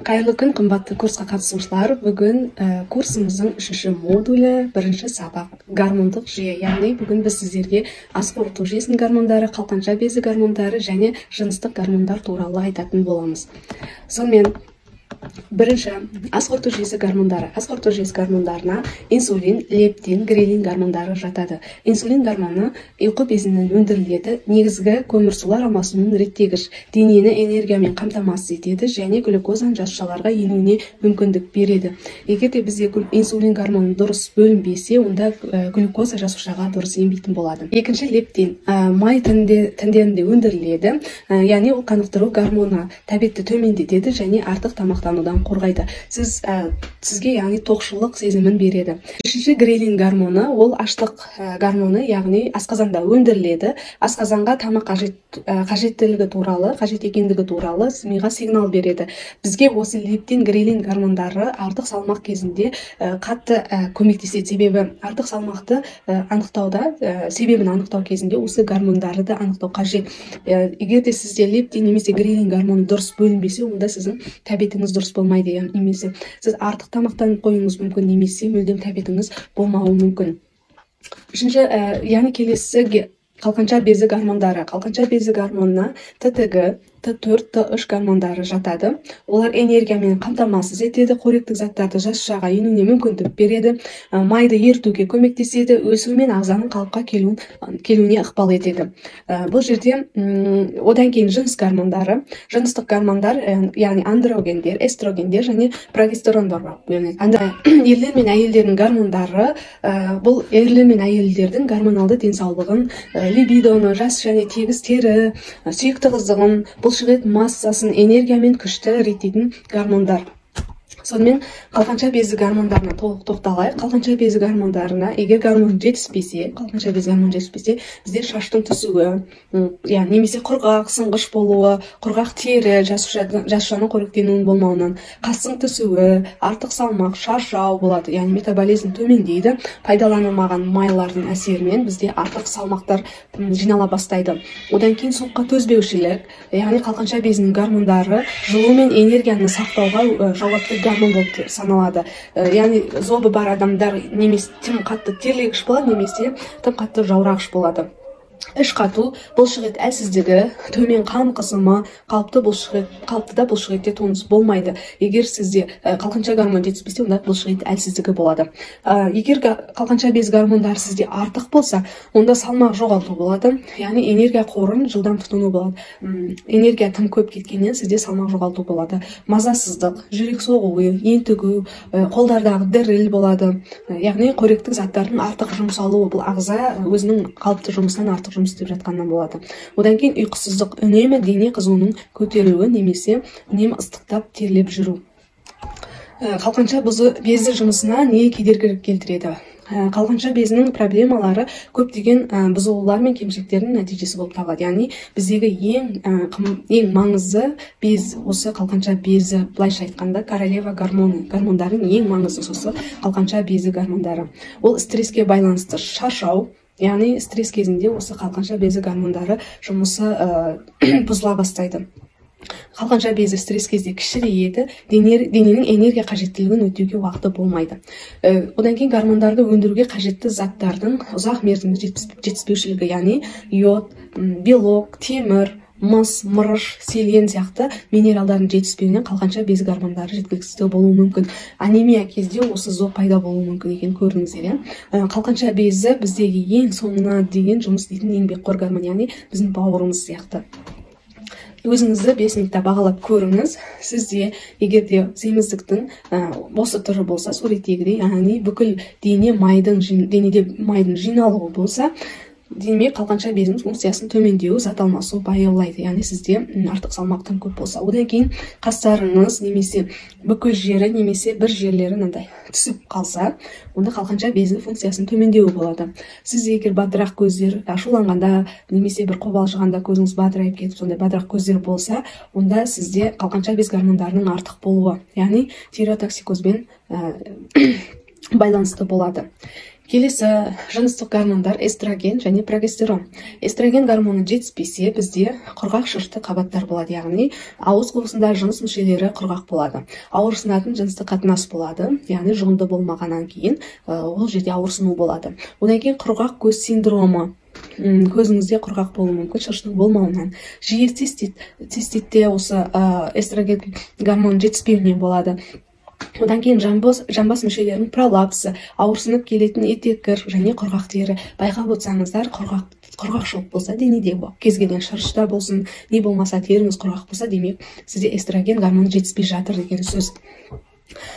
Қайырлы күн, қымбатты курсқа қатысушылар. Бүгін курсымыздың 3-ші модулі, 1-ші сабақ гормондық жүйе. Яғни бүгін біз сіздерге ас қорыту жүйесінің гормондары, қалқанша безі гормондары және жыныстық гормондар туралы айтатын боламыз. Сонымен бірінші ас қорыту жүйесі гормондары. Ас қорыту жүйесі гормондарына инсулин, лептин, грелин гормондары жатады. Инсулин гормоны ұйқы безінен өндіріледі, негізгі көмірсулар алмасуының реттегіш, денені энергиямен қамтамасыз етеді және глюкозаның жасушаларға енуіне мүмкіндік береді. Егер де бізде инсулин гормоны дұрыс бөлінбесе, онда глюкоза жасушаға дұрыс енбейтін болады. Екінші лептин май тіндерінде өндіріледі, яғни ол қанықтыру гормоны тәбетті төмендетеді және артық тамақтанудан қорғайды. Сізге яғни тоқшылық сезімін береді. Үшінші грелин гормоны, ол аштық гормоны, яғни асқазанда өндіріледі. Асқазанға тамақ қажеттілігі туралы, қажет екендігі туралы миға сигнал береді. Бізге осы лептин, грелин гормондары артық салмақ кезінде қатты көмектеседі. Себебі артық салмақты анықтауда, себебін анықтау кезінде осы гормондарды анықтау қажет. Егер де сізде лептин немесе грелин гормоны дұрыс бөлінбесе, онда сіздің тәбетіңіз дұрыс болмайды, немесе сіз артық тамақтанып қоюыңыз мүмкін, немесе мүлдем тәбетіңіз болмауы мүмкін. Үшінші, яғни келесі қалқанша безі гормондары. Қалқанша безі гормонына ТТГ, Т4, Т3 гормондары жатады. Олар энергиямен қамтамасыз етеді, қоректік заттарды жасушаға енуіне мүмкіндік береді, майды ерітуге көмектеседі, өсу мен ағзаның қалыпқа келуіне ықпал етеді. Бұл жерде одан кейін жыныс гормондары, жыныстық гормондар, яғни андрогендер, эстрогендер және прогестерондар бөлінеді. Ерлер мен әйелдердің гормондары, бұл ерлер мен әйелдердің гормоналды денсаулығын, либидоны, жас және тегіс тері, сүйек тығыздығын, бұлшықет массасын, энергия мен күшті реттейтін гормондар. Сонымен қалқанша безі гормондарына толық тоқталайық. Қалқанша безі гормондарына егер гормон жетіспесе, қалқанша безі гормон жетіспесе, бізде шаштың түсуі, немесе құрғақ, сынғыш болуы, құрғақ тері, жасушаның қоректенуінің болмауынан, қастың түсуі, артық салмақ, шаршау болады. Яғни метаболизм төмендейді. Пайдаланылмаған майлардың әсерімен бізде артық салмақтар жинала бастайды. Одан кейін суыққа төзбеушілік, яғни қалқанша безінің гормондары жылу мен энергияны сақтауға жауапты гормон болып саналады. Яғни зобы бар адамдар немесе тым қатты терлегіш болады, немесе тым қатты жаурағыш болады. Іш қату, бұлшықет әлсіздігі, төмен қан қысымы, қалыпты да бұлшықетте тонус болмайды. Егер сізде қалқанша гормон жетіспесе, онда бұлшықет әлсіздігі болады. Егер қалқанша без гормондары сізде артық болса, онда салмақ жоғалту болады, яғни энергия қорын жылдам тұтыну болады. Энергия тым көп кеткеннен сізде салмақ жоғалту болады. Мазасыздық, жүрек соғуы, ентігу, қолдардағы діріл болады. Яғни қоректік заттардың артық жұмсалуы, бұл ағза өзінің қалыпты жұмысынан артық жұмыс істеп жатқаннан болады. Одан кейін ұйқысыздық, үнемі дене қызуының көтеруі немесе үнемі ыстықтап терлеп жүру. Қалқанша безі жұмысына не кедергі келтіреді? Қалқанша безінің проблемалары көптеген бұзылулар мен кемшіліктердің нәтижесі болып табылады. Яғни біздегі ең маңызды без осы қалқанша безі, былайша айтқанда королева гормондардың ең маңызды осы қалқанша безі гормондары. Ол стресске байланысты шаршау, яғни стресс кезінде осы қалқанша безі гормондары жұмысы бұзыла бастайды. Қалқанша безі стресс кезде кішірейеді, дененің энергия қажеттілігін өтеуге уақыты болмайды. Одан кейін гормондарды өндіруге қажетті заттардың ұзақ мерзімді жетіспеушілігі, яғни йод, белок, темір, мыс, мырыш, селен сияқты минералдардың жетіспеуінен қалқанша безі гормондары жеткіліксіздігі болуы мүмкін. Анемия кезде осы зоб пайда болуы мүмкін екен, көрдіңіздер. Қалқанша безі біздегі ең соңына деген жұмыс істейтін еңбекқор гормон, яғни біздің бауырымыз сияқты. Өзіңізді 5 минутта бағалап көріңіз. Сізде егер де семіздіктің осы түрі болса, суреттегідей, яғни бүкіл денеде майдың жиналуы болса, демек қалқанша безінің функциясын төмендеу, зат алмасу баяулайды. Яғни сізде артық салмақ тым көп болса. Одан кейін қастарыңыз немесе бүкіл жері немесе бір жерлері мынандай түсіп қалса, онда қалқанша безінің функциясын төмендеуі болады. Сіз егер бадырақ көздер, ашуланғанда немесе бір қобалжығанда көзіңіз бадырайып кетіп, сондай бадырақ көздер болса, онда сізде қалқанша без гормондарының артық болуы, яғни тиреотоксикозбен байланысты болады. Келесі жыныстық гормондар эстроген және прогестерон. Эстроген гормоны жетіспесе, бізде құрғақ шырышты қабаттар болады, яғни ауыз қуысында жыныс мүшелері құрғақ болады. Ауырсынатын жыныстық қатынас болады, яғни жұғынды болмағаннан кейін ол жерде ауырсыну болады. Одан кейін құрғақ көз синдромы. Көзіңізде құрғақ болуы мүмкін шырыштың болмауынан. Жиі циститте осы эстроген гормоны жетіспеуінен болады. Одан кейін жамбас мүшелерінің пролапсы, ауырсынып келетін етеккір және құрғақ тері. Байқап отырсаңыздар, құрғақшылық болса денеде, кез келген шырышта болсын, не болмаса теріңіз құрғақ болса, демек сізде эстроген гормоны жетіспей жатыр деген сөз.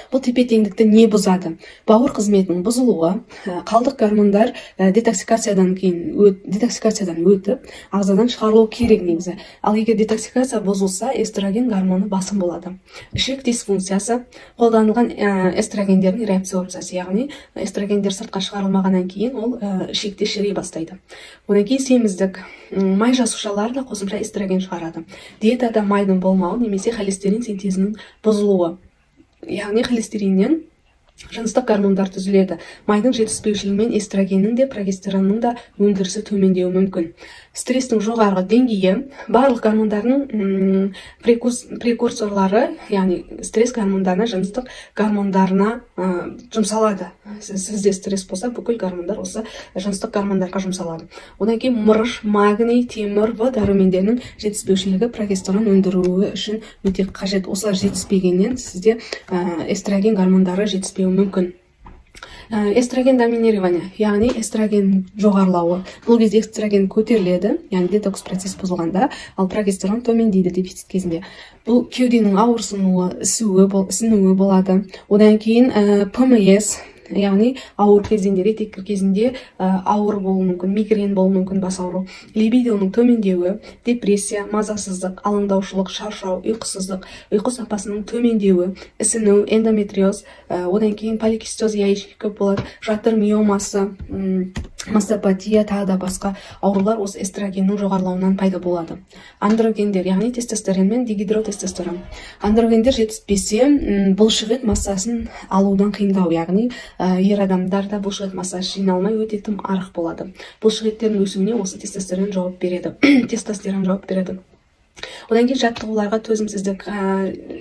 Бұл тепе-теңдікті не бұзады? Бауыр қызметінің бұзылуы, қалдық гормондар детоксикациядан өтіп, ағзадан шығарылуы керек негізі. Ал егер детоксикация бұзылса, эстроген гормоны басым болады. Ішек дисфункциясы, қолданылған эстрогендердің реабсорбциясы, яғни эстрогендер сыртқа шығарылмағаннан кейін ол ішекте шірей бастайды. Одан кейін семіздік, май жасушалары да қосымша эстроген шығарады. Диетада майдың болмауы немесе холестерин синтезінің бұзылуы. Яғни холестериннен жыныстық гормондар түзіледі. Майдың жетіспеушілігімен эстрогеннің де, прогестеронның да өндірісі төмендеуі мүмкін. Стрестің жоғарғы деңгейі барлық гормондардың прекурсорлары, яғни стресс гормондарына, жыныстық гормондарына жұмсалады. Сізде стресс болса, бүкіл гормондар осы жыныстық гормондарға жұмсалады. Одан кейін мырыш, магний, темір, В дәрумендерінің жетіспеушілігі прогестерон өндіруі үшін өте қажет. Осылар жетіспегеннен сізде эстроген гормондары жетіспеуі мүмкін. Эстроген доминирование, яғни эстроген жоғарлауы. Бұл кезде эстроген көтеріледі, яғни детокс процесс бұзылғанда, ал прогестерон төмендейді дефицит кезінде. Бұл кеуденің ауырсынуы, ісінуі болады. Одан кейін ПМС, яғни ауыр кезеңдер, етеккір кезінде ауыр болуы мүмкін, мигрен болуы мүмкін, бас ауру. Либидоның төмендеуі, депрессия, мазасыздық, алаңдаушылық, шаршау, ұйқысыздық, ұйқы сапасының төмендеуі, ісіну, эндометриоз, одан кейін поликистоз яичник көп болады, жатыр миомасы, мастопатия, тағы да басқа аурулар осы эстрогеннің жоғарылауынан пайда болады. Андрогендер, яғни тестостерон мен дигидротестостерон. Андрогендер жетіспесе, бұлшықет массасын алудан қиындау, яғни ер адамдарда бұлшықет массасы жиналмай өте тым арық болады. Бұлшықеттердің өсуіне осы тестостерон жауап береді. Одан кейін жаттығуларға төзімсіздік,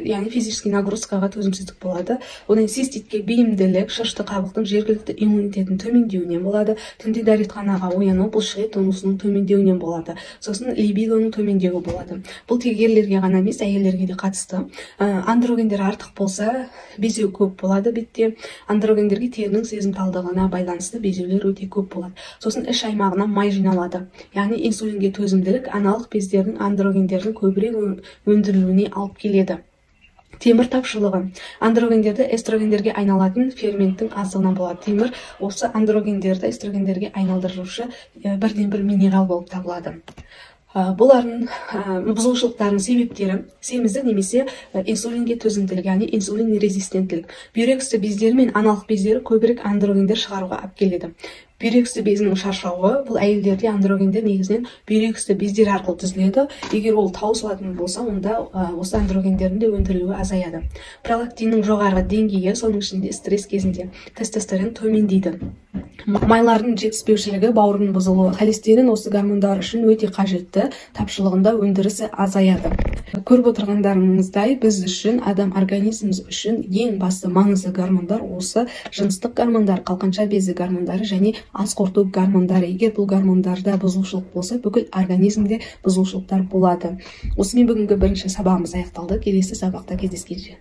яғни физический нагрузкаға төзімсіздік болады. Одан кейін циститке бейімділік, шырышты қабықтың жергілікті иммунитетінің төмендеуінен болады. Түнде дәретханаға ояну бұлшықет тонусының төмендеуінен болады. Сосын либидоның төмендеуі болады. Бұл тек ерлерге ғана емес, әйелдерге де қатысты. Андрогендер артық болса, безеу көп болады бетте. Андрогендерге терінің сезімталдығына байланысты безеулер өте көп болады. Сосын іш аймағына май жиналады. Яғни инсулинге төзімділік аналық бездердің андрогендердің көбірек өндірілуіне алып келеді. Темір тапшылығы. Андрогендерді эстрогендерге айналатын ферменттің аздығынан болады. Темір осы андрогендерді эстрогендерге айналдырушы бірден-бір минерал болып табылады. Бұлардың бұзылушылықтарының себептері семіздік немесе инсулинге төзімділік, яғни инсулин резистенттілік. Бүйрек үсті бездері мен аналық бездері көбірек андрогендер шығаруға алып келеді. Бүйрек үсті безінің шаршауы, бұл әйелдерде андрогендер негізінен бүйрек үсті бездері арқылы түзіледі. Егер ол таусылатын болса, онда осы андрогендердің де өндірілуі азаяды. Пролактиннің жоғарғы деңгейі, соның ішінде стресс кезінде тестостерон төмендейді. Майлардың жетіспеушілігі, бауырының бұзылуы, холестерин осы гормондар үшін өте қажетті, тапшылығында өндірісі азаяды. Көріп отырғандарыңыздай, біз үшін, адам организміміз үшін ең басты маңызды гормондар осы жыныстық гормондар, қалқанша безі гормондары және ас қорыту гормондары. Егер бұл гормондарда бұзылушылық болса, бүкіл организмде бұзылушылықтар болады. Осымен бүгінгі бірінші сабағымыз аяқталды. Келесі сабақта кездескенше.